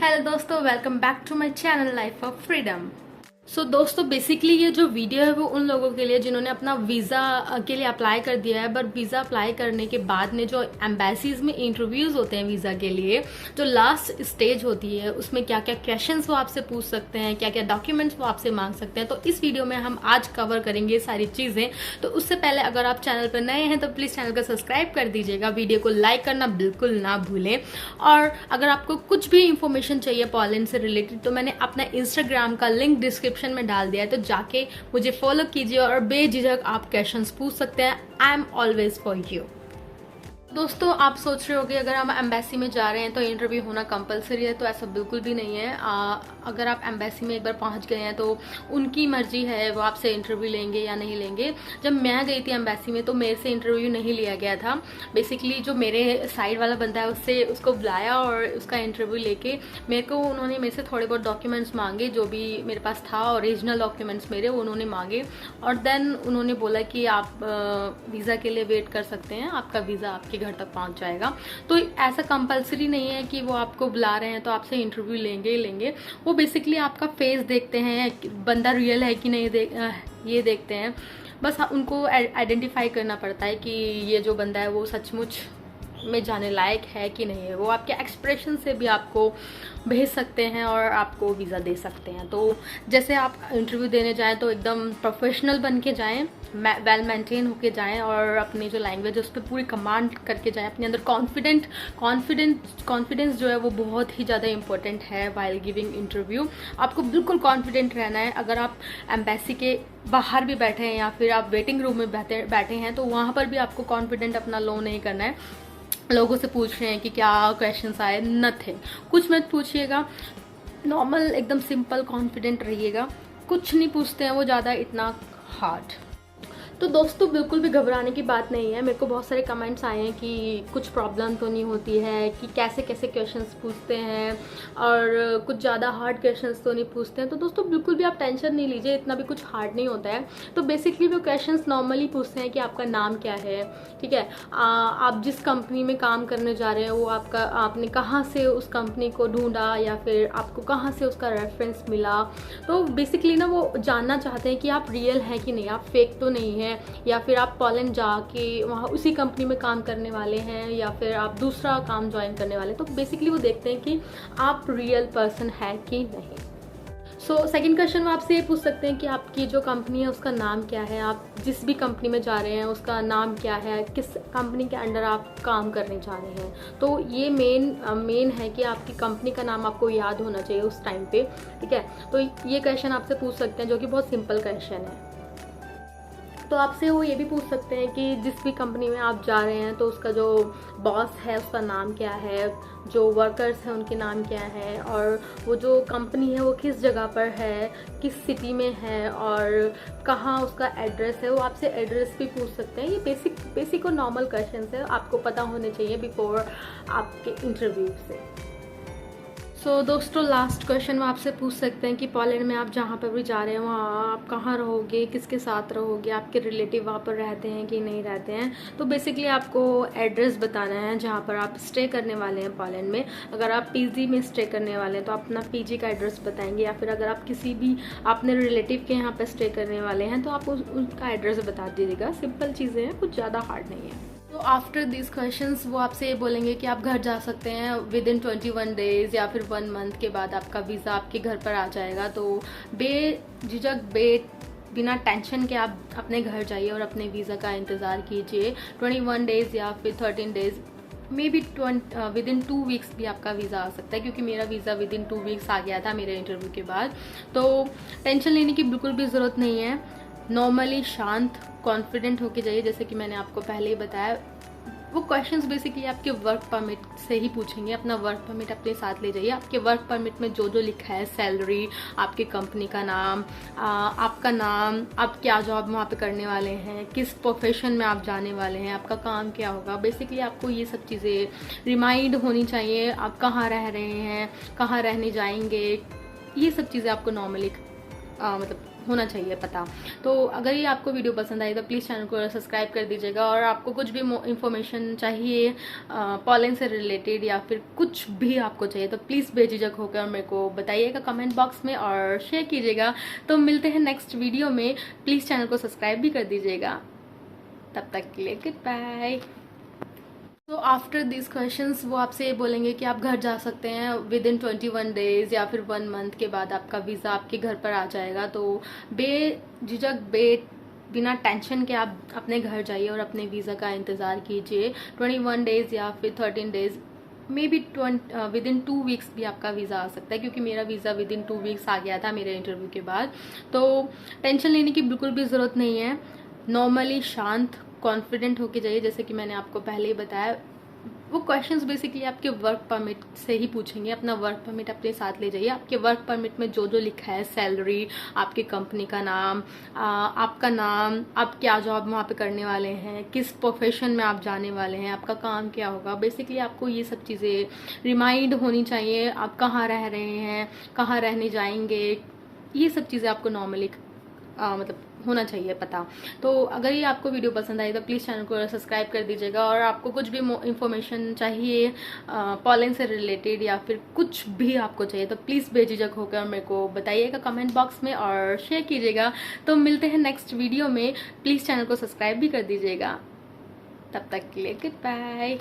Hello दोस्तों, welcome back to my channel life of freedom. दोस्तों basically ये जो वीडियो है वो उन लोगों के लिए जिन्होंने अपना वीज़ा के लिए अप्लाई कर दिया है, बट वीज़ा अप्लाई करने के बाद में जो एम्बेसीज में इंटरव्यूज़ होते हैं वीज़ा के लिए, जो लास्ट स्टेज होती है उसमें क्या क्या क्वेश्चंस वो आपसे पूछ सकते हैं, क्या क्या डॉक्यूमेंट्स वो आपसे मांग सकते हैं। तो इस वीडियो में हम आज कवर करेंगे ये सारी चीज़ें। तो उससे पहले अगर आप चैनल पर नए हैं तो प्लीज़ चैनल को सब्सक्राइब कर दीजिएगा, वीडियो को लाइक करना बिल्कुल ना भूलें। और अगर आपको कुछ भी इंफॉर्मेशन चाहिए पोलैंड से रिलेटेड तो मैंने अपना इंस्टाग्राम का लिंक डिस्क्रिप्शन में डाल दिया है, तो जाके मुझे फॉलो कीजिए और बेझिझक आप क्वेश्चंस पूछ सकते हैं। I am always for you. दोस्तों आप सोच रहे होगे अगर हम एम्बेसी में जा रहे हैं तो इंटरव्यू होना कंपलसरी है, तो ऐसा बिल्कुल भी नहीं है। अगर आप एम्बेसी में एक बार पहुंच गए हैं तो उनकी मर्जी है वो आपसे इंटरव्यू लेंगे या नहीं लेंगे। जब मैं गई थी एम्बेसी में तो मेरे से इंटरव्यू नहीं लिया गया था। बेसिकली जो मेरे साइड वाला बंदा है उसको बुलाया और उसका इंटरव्यू लेके उन्होंने मेरे से थोड़े बहुत डॉक्यूमेंट्स मांगे, जो भी मेरे पास था ओरिजिनल डॉक्यूमेंट्स मेरे वो उन्होंने मांगे। और देन उन्होंने बोला कि आप वीज़ा के लिए वेट कर सकते हैं, आपका वीज़ा आपके घर तक पहुंच जाएगा। तो ऐसा कंपलसरी नहीं है कि वो आपको बुला रहे हैं तो आपसे इंटरव्यू लेंगे ही लेंगे। वो बेसिकली आपका फेस देखते हैं, बंदा रियल है कि नहीं ये देखते हैं। बस उनको आइडेंटिफाई करना पड़ता है कि ये जो बंदा है वो सचमुच में जाने लायक है कि नहीं है। वो आपके एक्सप्रेशन से भी आपको भेज सकते हैं और आपको वीज़ा दे सकते हैं। तो जैसे आप इंटरव्यू देने जाएं तो एकदम प्रोफेशनल बन के जाएं, वेल मेंटेन होके जाएं और अपनी जो लैंग्वेज है उस पर पूरी कमांड करके जाएं। अपने अंदर कॉन्फिडेंस जो है वो बहुत ही ज़्यादा इंपॉर्टेंट है वाइल गिविंग इंटरव्यू। आपको बिल्कुल कॉन्फिडेंट रहना है। अगर आप एम्बेसी के बाहर भी बैठे हैं या फिर आप वेटिंग रूम में बैठे हैं तो वहाँ पर भी आपको कॉन्फिडेंट अपना लो नहीं करना है। लोगों से पूछ रहे हैं कि क्या क्वेश्चंस आए, नथिंग, कुछ मत पूछिएगा। नॉर्मल एकदम सिंपल कॉन्फिडेंट रहिएगा। कुछ नहीं पूछते हैं वो ज़्यादा इतना हार्ड। तो दोस्तों बिल्कुल भी घबराने की बात नहीं है। मेरे को बहुत सारे कमेंट्स आए हैं कि कुछ प्रॉब्लम तो नहीं होती है, कि कैसे कैसे क्वेश्चंस पूछते हैं और कुछ ज़्यादा हार्ड क्वेश्चंस तो नहीं पूछते हैं। तो दोस्तों बिल्कुल भी आप टेंशन नहीं लीजिए, इतना भी कुछ हार्ड नहीं होता है। तो बेसिकली वो क्वेश्चंस नॉर्मली पूछते हैं कि आपका नाम क्या है, ठीक है, आप जिस कंपनी में काम करने जा रहे हैं वो आपने कहाँ से उस कंपनी को ढूंढा या फिर आपको कहाँ से उसका रेफरेंस मिला। तो बेसिकली ना वो जानना चाहते हैं कि आप रियल हैं कि नहीं, आप फेक तो नहीं है, या फिर आप पोलैंड जाके वहाँ उसी कंपनी में काम करने वाले हैं या फिर आप दूसरा काम ज्वाइन करने वाले हैं। तो बेसिकली वो देखते हैं कि आप रियल पर्सन है कि नहीं। सेकंड क्वेश्चन वो आपसे ये पूछ सकते हैं कि आपकी जो कंपनी है उसका नाम क्या है, आप जिस भी कंपनी में जा रहे हैं उसका नाम क्या है, किस कंपनी के अंडर आप काम करने जा रहे हैं। तो ये मेन है कि आपकी कंपनी का नाम आपको याद होना चाहिए उस टाइम पे, ठीक है। तो ये क्वेश्चन आपसे पूछ सकते हैं जो कि बहुत सिंपल क्वेश्चन है। तो आपसे वो ये भी पूछ सकते हैं कि जिस भी कंपनी में आप जा रहे हैं तो उसका जो बॉस है उसका नाम क्या है, जो वर्कर्स हैं उनके नाम क्या है, और वो जो कंपनी है वो किस जगह पर है, किस सिटी में है और कहाँ उसका एड्रेस है। वो आपसे एड्रेस भी पूछ सकते हैं। ये बेसिक और नॉर्मल क्वेश्चन है, आपको पता होने चाहिए बिफोर आपके इंटरव्यू से। दोस्तों लास्ट क्वेश्चन वो आपसे पूछ सकते हैं कि पोलैंड में आप जहाँ पर भी जा रहे हैं वहाँ आप कहाँ रहोगे, किसके साथ रहोगे, आपके रिलेटिव वहाँ पर रहते हैं कि नहीं रहते हैं। तो बेसिकली आपको एड्रेस बताना है जहाँ पर आप स्टे करने वाले हैं पोलैंड में। अगर आप पीजी में स्टे करने वाले हैं तो अपना पीजी का एड्रेस बताएंगे, या फिर अगर आप किसी भी अपने रिलेटिव के यहाँ पर स्टे करने वाले हैं तो आप उनका एड्रेस बता दीजिएगा। सिंपल चीज़ें हैं, कुछ ज़्यादा हार्ड नहीं है। तो आफ्टर दिस क्वेश्चंस वो आपसे ये बोलेंगे कि आप घर जा सकते हैं विद इन 21 डेज या फिर 1 मंथ के बाद आपका वीज़ा आपके घर पर आ जाएगा। तो बेझिझक बिना टेंशन के आप अपने घर जाइए और अपने वीज़ा का इंतज़ार कीजिए। 21 डेज या फिर 13 days, may be with in 2 weeks भी आपका वीज़ा आ सकता है, क्योंकि मेरा वीज़ा विद इन 2 वीक्स आ गया था मेरे इंटरव्यू के बाद। तो टेंशन लेने की बिल्कुल भी ज़रूरत नहीं है। नॉर्मली शांत कॉन्फिडेंट होके जाइए। जैसे कि मैंने आपको पहले ही बताया, वो क्वेश्चंस बेसिकली आपके वर्क परमिट से ही पूछेंगे। अपना वर्क परमिट अपने साथ ले जाइए। आपके वर्क परमिट में जो जो लिखा है, सैलरी, आपकी कंपनी का नाम, आपका नाम, आप क्या जॉब वहाँ पे करने वाले हैं, किस प्रोफेशन में आप जाने वाले हैं, आपका काम क्या होगा, बेसिकली आपको ये सब चीज़ें रिमाइंड होनी चाहिए। आप कहाँ रह रहे हैं, कहाँ रहने जाएंगे, ये सब चीज़ें आपको नॉर्मली मतलब होना चाहिए पता। तो अगर ये आपको वीडियो पसंद आई तो प्लीज़ चैनल को सब्सक्राइब कर दीजिएगा, और आपको कुछ भी इन्फॉर्मेशन चाहिए पॉलन से रिलेटेड या फिर कुछ भी आपको चाहिए तो प्लीज़ बेझिझक होकर मेरे को बताइएगा कमेंट बॉक्स में और शेयर कीजिएगा। तो मिलते हैं नेक्स्ट वीडियो में, प्लीज़ चैनल को सब्सक्राइब भी कर दीजिएगा। तब तक के लिए गुड बाय। तो आफ्टर दिस क्वेश्चंस वो आपसे ये बोलेंगे कि आप घर जा सकते हैं विद इन 21 डेज या फिर 1 मंथ के बाद आपका वीज़ा आपके घर पर आ जाएगा। तो बेझिझक बिना टेंशन के आप अपने घर जाइए और अपने वीज़ा का इंतज़ार कीजिए। 21 डेज या फिर 13 days, may be with in 2 weeks भी आपका वीज़ा आ सकता है, क्योंकि मेरा वीज़ा विद इन 2 वीक्स आ गया था मेरे इंटरव्यू के बाद। तो टेंशन लेने की बिल्कुल भी ज़रूरत नहीं है। नॉर्मली शांत कॉन्फिडेंट होके जाइए, जैसे कि मैंने आपको पहले ही बताया। वो क्वेश्चंस बेसिकली आपके वर्क परमिट से ही पूछेंगे। अपना वर्क परमिट अपने साथ ले जाइए। आपके वर्क परमिट में जो जो लिखा है, सैलरी, आपकी कंपनी का नाम, आपका नाम, आप क्या जॉब वहाँ पे करने वाले हैं, किस प्रोफेशन में आप जाने वाले हैं, आपका काम क्या होगा, बेसिकली आपको ये सब चीज़ें रिमाइंड होनी चाहिए। आप कहाँ रह रहे हैं, कहाँ रहने जाएंगे, ये सब चीज़ें आपको नॉर्मली मतलब होना चाहिए पता। तो अगर ये आपको वीडियो पसंद आई तो प्लीज़ चैनल को सब्सक्राइब कर दीजिएगा, और आपको कुछ भी इन्फॉर्मेशन चाहिए पॉलन से रिलेटेड या फिर कुछ भी आपको चाहिए तो प्लीज़ बेझिझक होकर मेरे को बताइएगा कमेंट बॉक्स में और शेयर कीजिएगा। तो मिलते हैं नेक्स्ट वीडियो में, प्लीज़ चैनल को सब्सक्राइब भी कर दीजिएगा। तब तक के लिए गुड बाय।